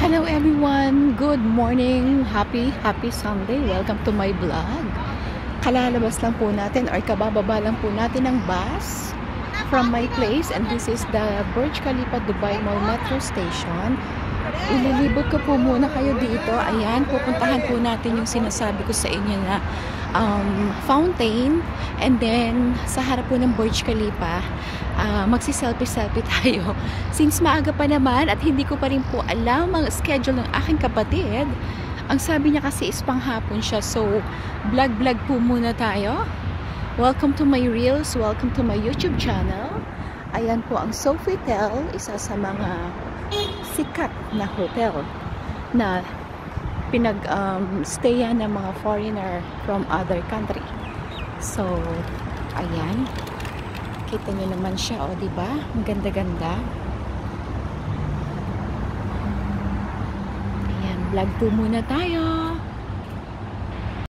Hello everyone! Good morning! Happy Sunday! Welcome to my vlog. Kalalabas lang po natin or kabababa lang po natin ng bus from my place, and this is the Burj Khalifa Dubai Mall Metro Station. Ililibot ko po muna kayo dito. Ayan, pupuntahan po natin yung sinasabi ko sa inyo na fountain, and then sa harap po ng Burj Khalifa magsi-selfie tayo. Since maaga pa naman at hindi ko pa rin po alam ang schedule ng aking kapatid, ang sabi niya kasi is panghapon siya, so vlog po muna tayo. Welcome to my reels, welcome to my YouTube channel. Ayan po ang Sofitel, isa sa mga sikat na hotel na pinag-stayan ng mga foreigner from other country. So, ayan. Kita nyo naman siya, o diba? Ang ganda-ganda. Ayan, vlog po muna tayo.